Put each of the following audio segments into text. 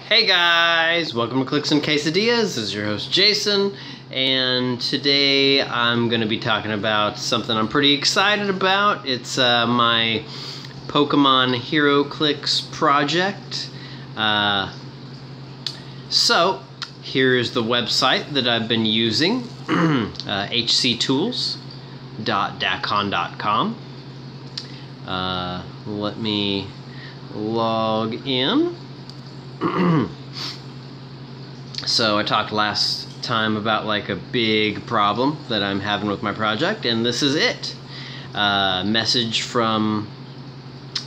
Hey guys, welcome to Clicks and Quesadillas. This is your host Jason, and today I'm going to be talking about something I'm pretty excited about. It's my Pokemon Heroclix project. So here's the website that I've been using, hctools.dacon.com. Let me log in. So I talked last time about like a big problem that I'm having with my project, and this is it. Message from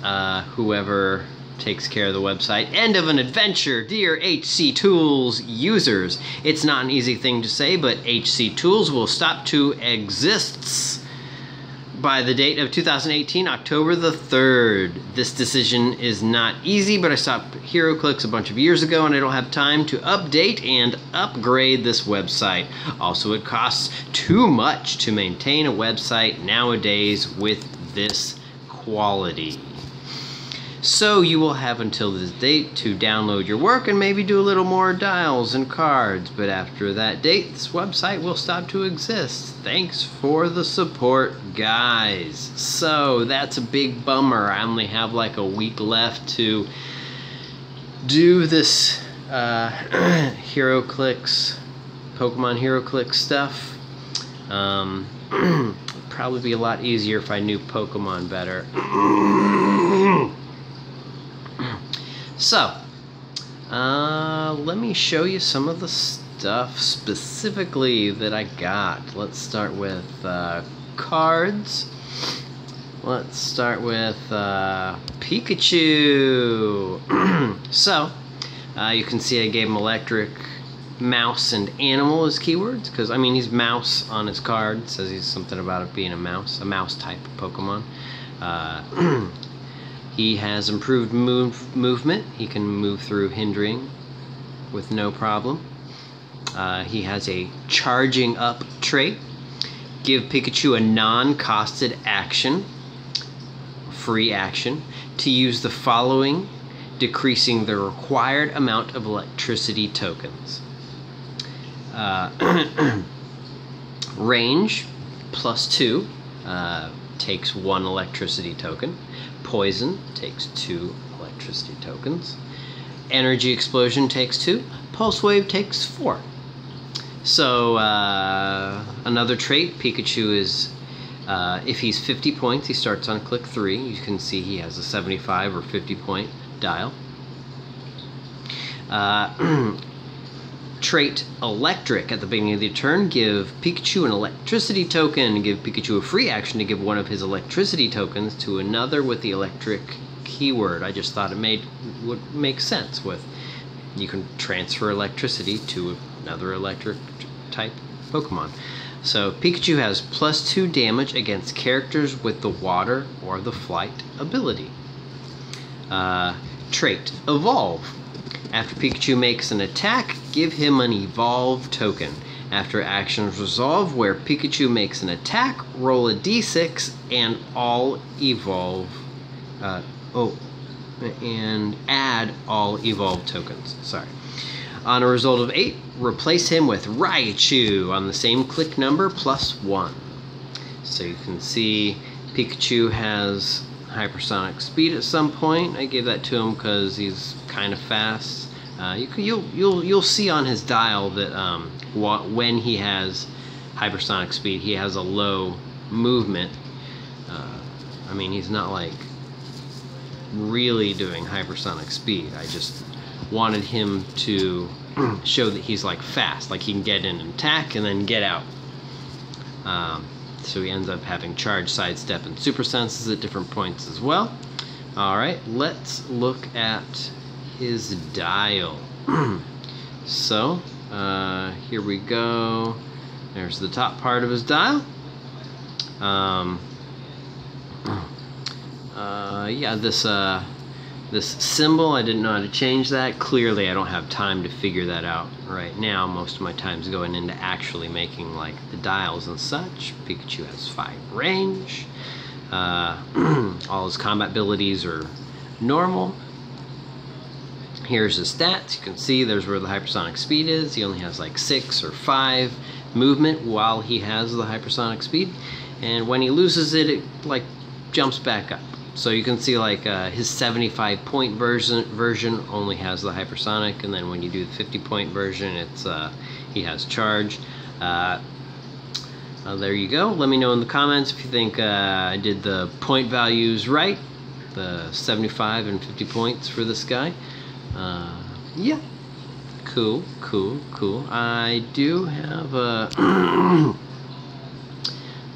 whoever takes care of the website. End of an adventure, dear HC Tools users. It's not an easy thing to say, but HC Tools will stop to exists by the date of 2018, October the 3rd. This decision is not easy, but I stopped Heroclix a bunch of years ago and I don't have time to update and upgrade this website. Also, it costs too much to maintain a website nowadays with this quality. So you will have until this date to download your work and maybe do a little more dials and cards, but after that date, this website will stop to exist. Thanks for the support, guys. So that's a big bummer. I only have like a week left to do this Heroclix, Pokemon Heroclix stuff. Probably be a lot easier if I knew Pokemon better. So, let me show you some of the stuff specifically that I got. Let's start with cards. Let's start with Pikachu. So, you can see I gave him electric, mouse, and animal as keywords, because, I mean, he's mouse on his card. It says he's something about it being a mouse type of Pokemon. He has improved movement. He can move through hindering with no problem. He has a charging up trait. Give Pikachu a non-costed action, free action, to use the following, decreasing the required amount of electricity tokens. Range, +2, takes 1 electricity token. Poison takes 2 electricity tokens. Energy Explosion takes 2. Pulse Wave takes 4. So another trait, Pikachu is, if he's 50 points, he starts on click 3. You can see he has a 75 or 50 point dial. Trait Electric at the beginning of the turn. Give Pikachu an electricity token. Give Pikachu a free action to give one of his electricity tokens to another with the electric keyword. I just thought it would make sense with, you can transfer electricity to another electric type Pokemon. So Pikachu has +2 damage against characters with the water or the flight ability. Trait Evolve. After Pikachu makes an attack, give him an Evolve token. After actions resolve where Pikachu makes an attack, roll a d6 and all evolve. And add all Evolve tokens. Sorry. On a result of 8, replace him with Raichu on the same click number +1. So you can see Pikachu has hypersonic speed at some point. I gave that to him because he's kind of fast. You'll see on his dial that when he has hypersonic speed, he has a low movement. I mean, he's not like really doing hypersonic speed. I just wanted him to show that he's like fast, like he can get in and attack and then get out. So he ends up having charge, sidestep, and super senses at different points as well. Alright, let's look at his dial. So, here we go. There's the top part of his dial. Yeah, this symbol, I didn't know how to change that. Clearly, I don't have time to figure that out right now. Most of my time's going into actually making like the dials and such. Pikachu has 5 range. All his combat abilities are normal. Here's his stats. You can see there's where the hypersonic speed is. He only has like 6 or 5 movement while he has the hypersonic speed, and when he loses it, it like jumps back up. So you can see like his 75-point version only has the hypersonic, and then when you do the 50-point version, it's he has charge. There you go. Let me know in the comments if you think I did the point values right, the 75 and 50 points for this guy. Yeah, cool. I do have a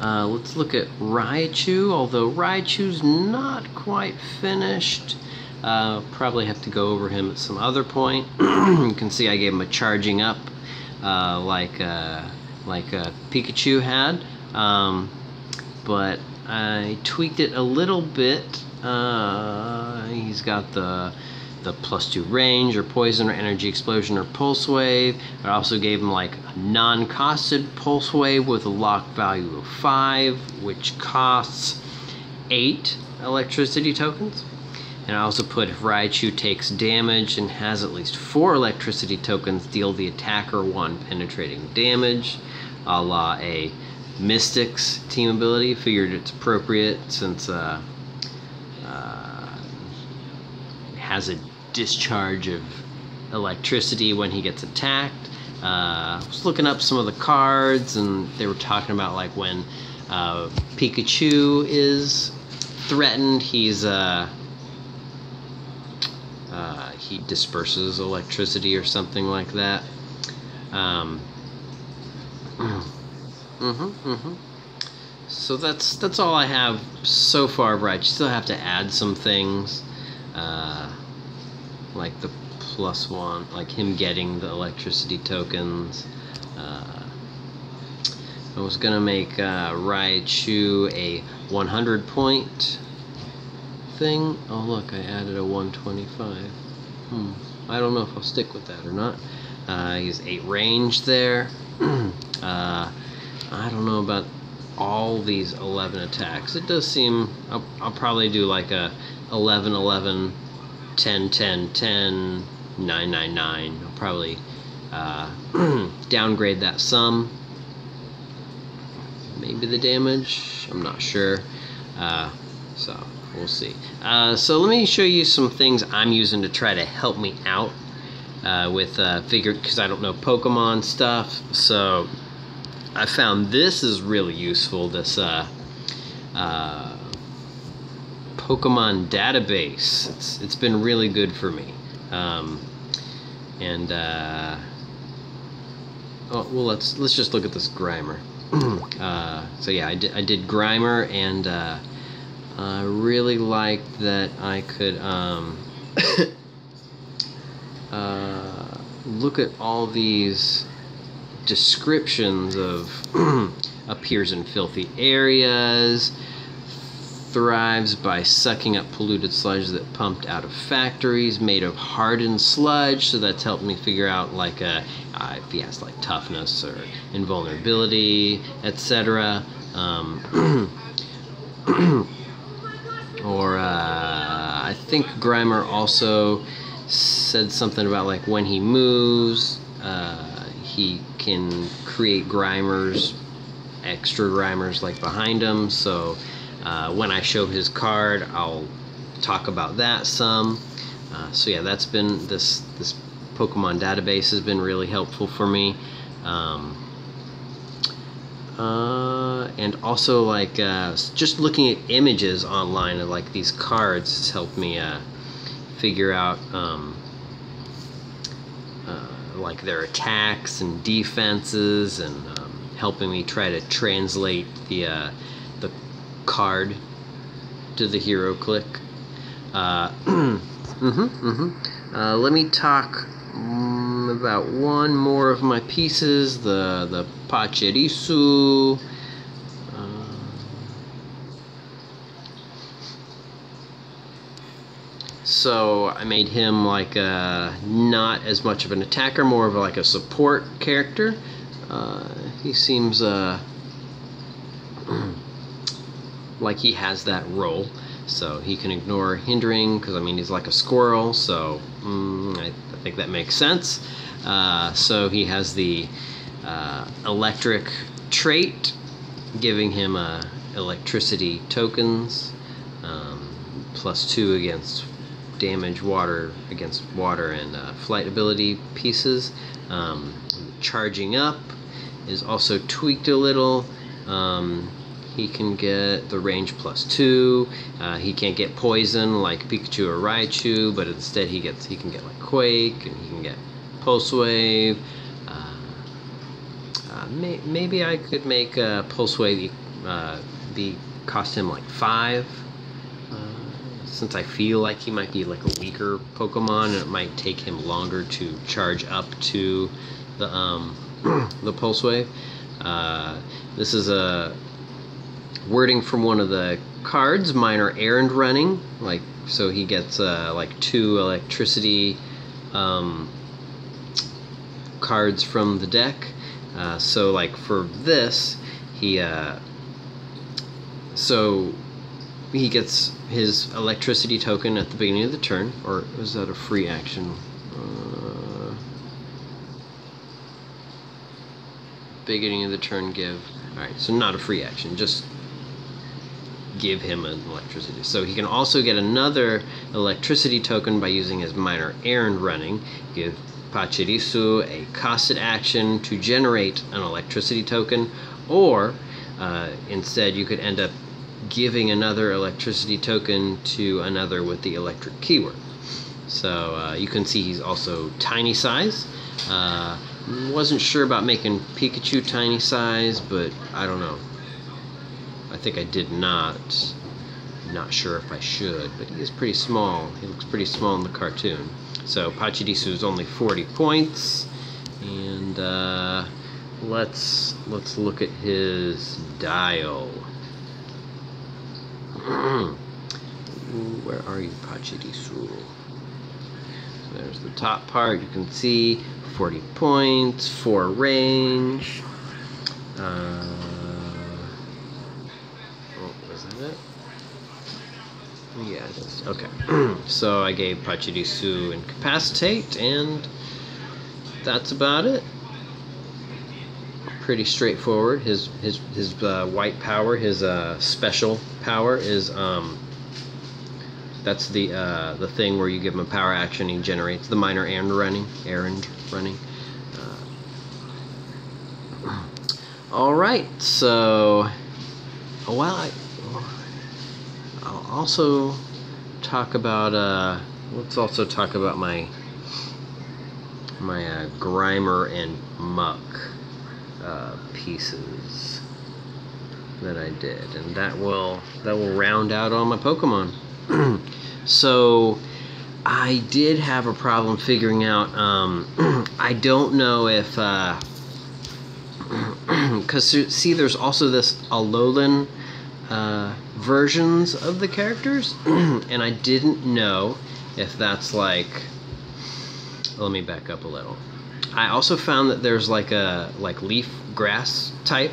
let's look at Raichu, although Raichu's not quite finished. Probably have to go over him at some other point. You can see I gave him a charging up like Pikachu had, but I tweaked it a little bit. He's got the +2 range or poison or energy explosion or pulse wave. I also gave him like a non-costed pulse wave with a lock value of 5, which costs 8 electricity tokens. And I also put if Raichu takes damage and has at least 4 electricity tokens, deal the attacker 1 penetrating damage, a la a Mystic's team ability. Figured it's appropriate since has a discharge of electricity when he gets attacked. I was looking up some of the cards, and they were talking about like when Pikachu is threatened, he's he disperses electricity or something like that. So that's all I have so far, right? You still have to add some things, like the +1, like him getting the electricity tokens. I was gonna make Raichu a 100-point thing. Oh look, I added a 125. I don't know if I'll stick with that or not. He's 8 range there. I don't know about all these 11 attacks. It does seem I'll probably do like a 11 11 10 10 10 9 9 9. I'll probably downgrade that some. Maybe the damage, I'm not sure. So we'll see. So let me show you some things I'm using to try to help me out with because I don't know Pokemon stuff. So I found this is really useful, this Pokemon database. It's been really good for me. Oh well, let's just look at this Grimer. So yeah, I did Grimer, and I really liked that I could look at all these descriptions of appears in filthy areas, thrives by sucking up polluted sludge that pumped out of factories, made of hardened sludge. So that's helped me figure out like if he has like toughness or invulnerability, etc. Or I think Grimer also said something about like when he moves, he can create Grimers, extra Grimers like behind him. So when I show his card, I'll talk about that some. So yeah, that's been this Pokemon database has been really helpful for me. And also like just looking at images online of like these cards has helped me figure out like their attacks and defenses, and helping me try to translate the card to the Heroclix. Let me talk about one more of my pieces, the Pachirisu. So I made him like not as much of an attacker, more of like a support character. He seems like he has that role, so he can ignore hindering, because I mean he's like a squirrel, so think that makes sense. So he has the electric trait, giving him electricity tokens, +2 against damage against water and flight ability pieces. Charging up is also tweaked a little. He can get the range +2. He can't get poison like Pikachu or Raichu, but instead he can get like Quake, and he can get Pulse Wave. Maybe I could make Pulse Wave cost him like 5, since I feel like he might be like a weaker Pokemon, and it might take him longer to charge up to the Pulse Wave. This is a wording from one of the cards, Minor Errand Running. So he gets like 2 electricity cards from the deck. So like for this, he gets his electricity token at the beginning of the turn, or is that a free action? Beginning of the turn, give. Alright, so not a free action, just give him an electricity. So he can also get another electricity token by using his Minor Errand Running. Give Pachirisu a costed action to generate an electricity token, or instead you could end up giving another electricity token to another with the electric keyword. So you can see he's also tiny size. Wasn't sure about making Pikachu tiny size, but I don't know. I think I did not. Not sure if I should, but he is pretty small. He looks pretty small in the cartoon. So Pachirisu is only 40 points, and let's look at his dial. Where are you, Pachirisu? There's the top part. You can see 40 points, 4 range. Was that it? Yeah, it is. Okay. So I gave Pachirisu Incapacitate, and that's about it. Pretty straightforward. His white power, his special power is that's the thing where you give him a power action, he generates the Minor Errand Running. All right, so I'll also talk about let's also talk about my Grimer and Muck pieces that I did, and that will round out all my Pokemon. So I did have a problem figuring out, I don't know if because see, there's also this Alolan versions of the characters, and I didn't know if that's like, let me back up a little. I also found that there's like leaf grass type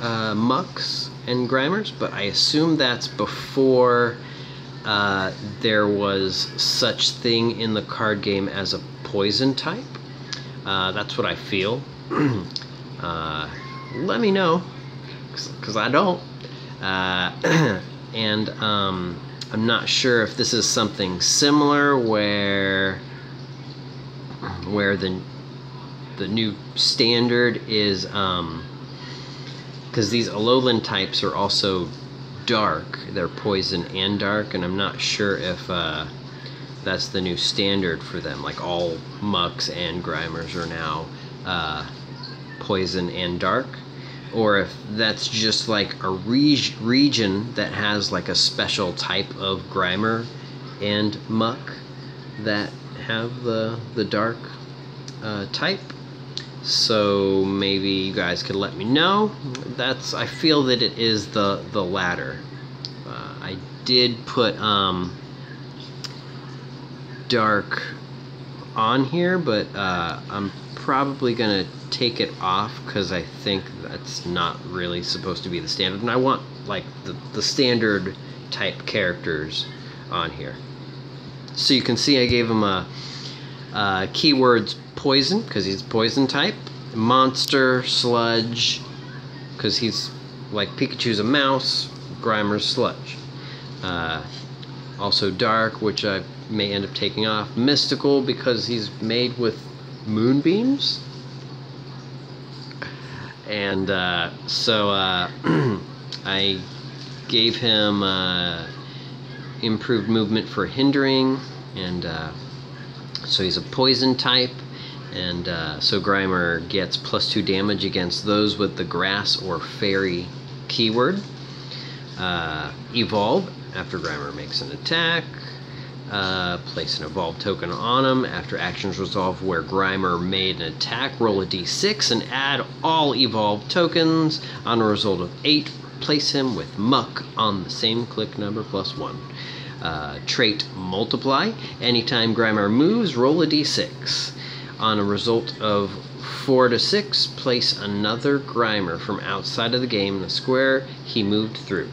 Mucks and Grimers, but I assume that's before there was such thing in the card game as a poison type. That's what I feel. Let me know, because I don't. And I'm not sure if this is something similar where the new standard is, because these Alolan types are also dark. They're poison and dark, and I'm not sure if that's the new standard for them. Like all Mucks and Grimers are now poison and dark, or if that's just like a region that has like a special type of Grimer and Muck that have the dark type. So maybe you guys could let me know. I feel that it is the latter. I did put dark on here, but I'm probably gonna take it off because I think that's not really supposed to be the standard, and I want like the standard type characters on here. So you can see I gave them Keywords poison, because he's poison type. Monster, sludge, because he's like Pikachu's a mouse, Grimer's sludge. Also dark, which I may end up taking off. Mystical, because he's made with moonbeams. And so I gave him improved movement for hindering, and so he's a poison type, and so Grimer gets +2 damage against those with the grass or fairy keyword. Evolve, after Grimer makes an attack. Place an evolved token on him. After actions resolve where Grimer made an attack, roll a d6 and add all evolved tokens. On a result of 8, place him with Muck on the same click number +1. Trait Multiply. Anytime Grimer moves, roll a d6. On a result of 4 to 6, place another Grimer from outside of the game in the square he moved through.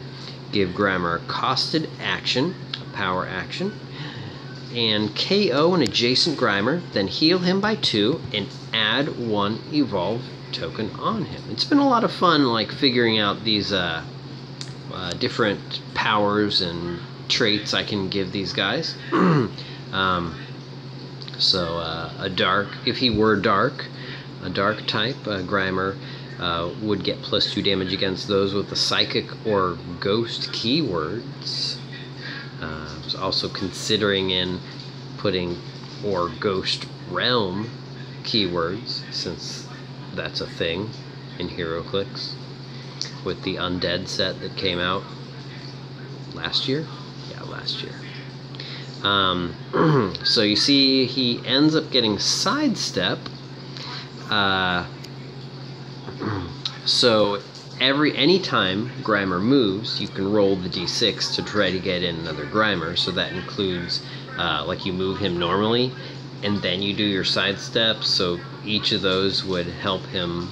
Give Grimer a costed action, a power action, and KO an adjacent Grimer, then heal him by 2 and add 1 evolved token on him. It's been a lot of fun, like figuring out these different powers and traits I can give these guys. A dark, if he were dark, a dark type, Grimer would get +2 damage against those with the psychic or ghost keywords. I was also considering in putting or ghost realm keywords, since that's a thing in Heroclix with the undead set that came out last year. Yeah, last year. So you see he ends up getting sidestep. So anytime Grimer moves, you can roll the d6 to try to get in another Grimer. So that includes like you move him normally and then you do your sidestep, so each of those would help him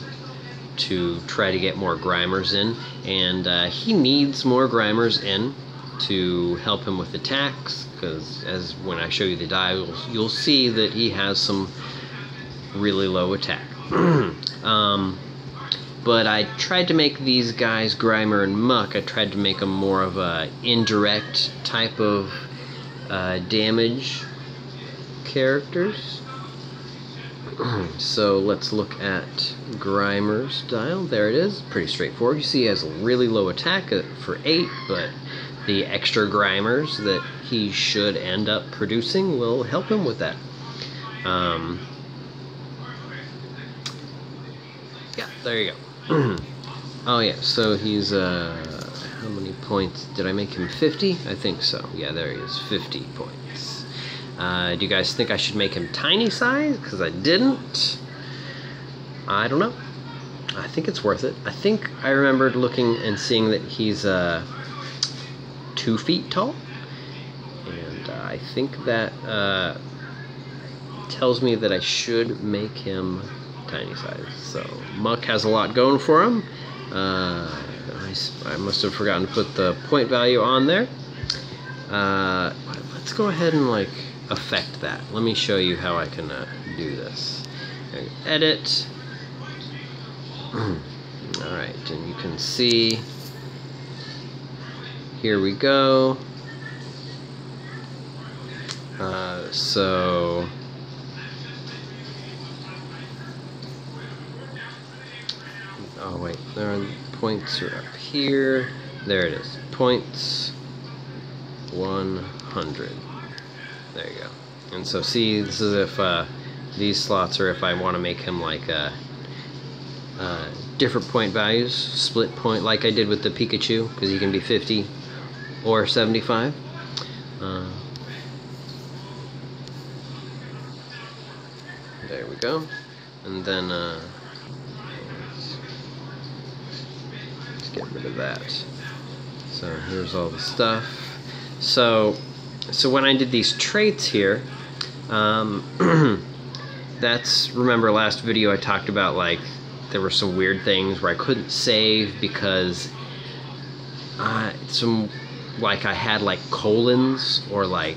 to try to get more Grimers in, and he needs more Grimers in to help him with attacks, because as when I show you the die, you'll see that he has some really low attack. But I tried to make these guys, Grimer and Muck, I tried to make them more of a indirect type of damage characters. So let's look at Grimer's dial. There it is, pretty straightforward. You see he has a really low attack for 8, but the extra Grimers that he should end up producing will help him with that. Yeah, there you go. Oh yeah, so he's, how many points? Did I make him 50? I think so. Yeah, there he is, 50 points. Do you guys think I should make him tiny size? Because I didn't. I don't know. I think it's worth it. I think I remembered looking and seeing that he's 2 feet tall. And I think that tells me that I should make him tiny size. So Muck has a lot going for him. I must have forgotten to put the point value on there. Let's go ahead and like affect that. Let me show you how I can do this. Edit. Alright, and you can see, here we go. Oh wait, the points are up here. There it is. Points 100. There you go. And so see, this is if these slots are if I want to make him like different point values, split point, like I did with the Pikachu, because he can be 50 or 75. There we go. And then let's get rid of that. So here's all the stuff. So when I did these traits here, that's, remember last video I talked about like there were some weird things where I couldn't save because like I had like colons or like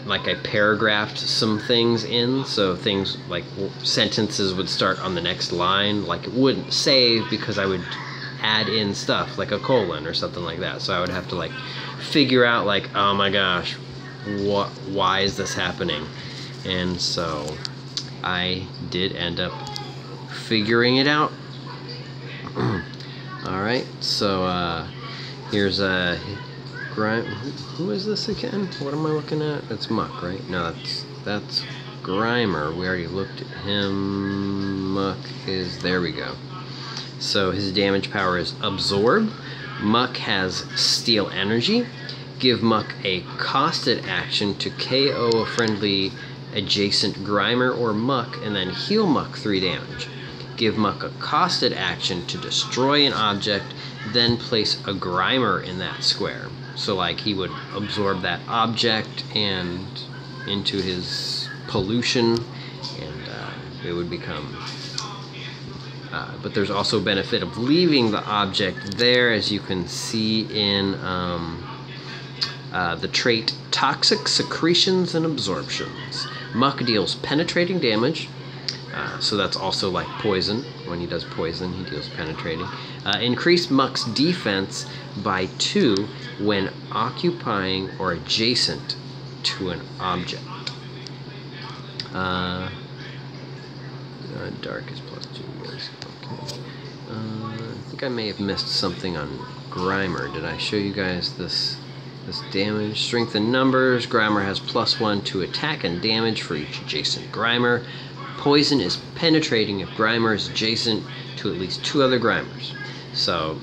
like I paragraphed some things in, so things like sentences would start on the next line. Like it wouldn't save because I would add in stuff like a colon or something like that. So I would have to like figure out like, oh my gosh, why is this happening? And so I did end up figuring it out. Alright, so here's a who is this again? What am I looking at? It's Muck, right? No, that's Grimer. We already looked at him. Muck is, there we go. So his damage power is Absorb. Muck has Steal Energy. Give Muck a costed action to KO a friendly adjacent Grimer or Muck, and then heal Muck 3 damage. Give Muck a costed action to destroy an object, then place a Grimer in that square. So like he would absorb that object and into his pollution, and it would become... but there's also benefit of leaving the object there, as you can see in the trait Toxic Secretions and Absorptions. Muck deals penetrating damage, so that's also like poison. When he does poison, he deals penetrating. Increase Muck's defense by 2 when occupying or adjacent to an object. Dark is +2, yes. Okay. I think I may have missed something on Grimer. Did I show you guys this damage? Strength in numbers. Grimer has +1 to attack and damage for each adjacent Grimer. Poison is penetrating if Grimer is adjacent to at least 2 other Grimers. So,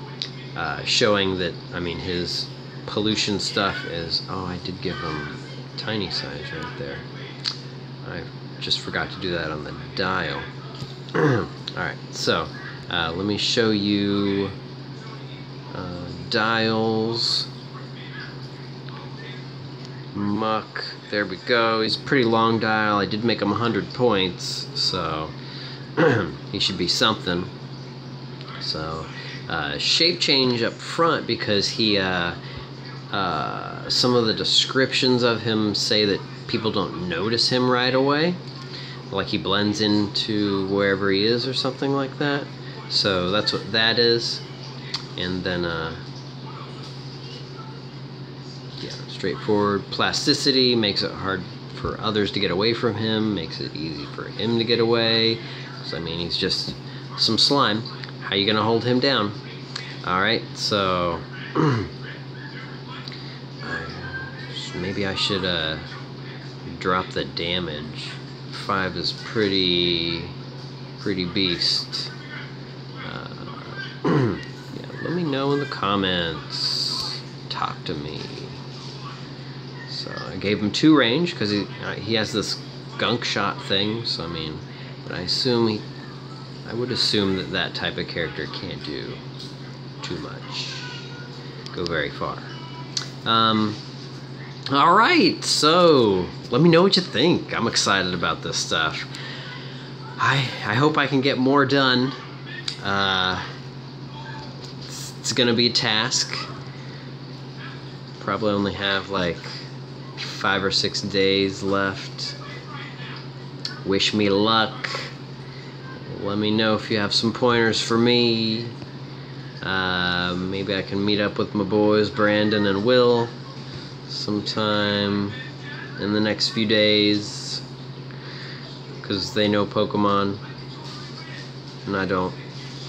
showing that, I mean, his pollution stuff is... Oh, I did give him tiny size right there. I just forgot to do that on the dial. Alright, so let me show you dials. Muck, there we go. He's a pretty long dial. I did make him 100 points, so he should be something. So shape change up front, because he some of the descriptions of him say that people don't notice him right away, like he blends into wherever he is or something like that. So that's what that is. And then yeah, straightforward. Plasticity makes it hard for others to get away from him, makes it easy for him to get away. So I mean, he's just some slime. How you gonna hold him down? Alright, so maybe I should drop the damage. 5 is pretty beast. Yeah, let me know in the comments. Talk to me. So I gave him 2 range because he has this gunk shot thing. So I mean, but I would assume that type of character can't do too much, go very far. Alright, so let me know what you think. I'm excited about this stuff. I hope I can get more done. It's gonna be a task. Probably only have like 5 or 6 days left. Wish me luck. Let me know if you have some pointers for me. Maybe I can meet up with my boys Brandon and Will sometime in the next few days, because they know Pokemon and I don't,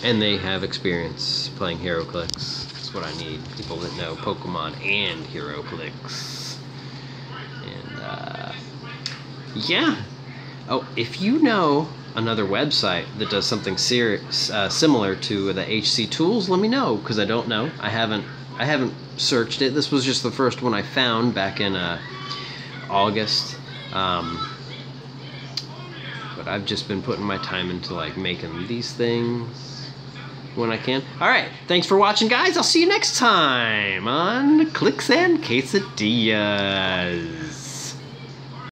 and they have experience playing Heroclix. That's what I need, people that know Pokemon and Heroclix. And yeah. Oh, if you know another website that does something similar to the HC Tools, let me know, because I don't know. I haven't searched it. This was just the first one I found back in August. But I've just been putting my time into like making these things when I can. Alright, thanks for watching, guys. I'll see you next time on Clicks and Quesadillas.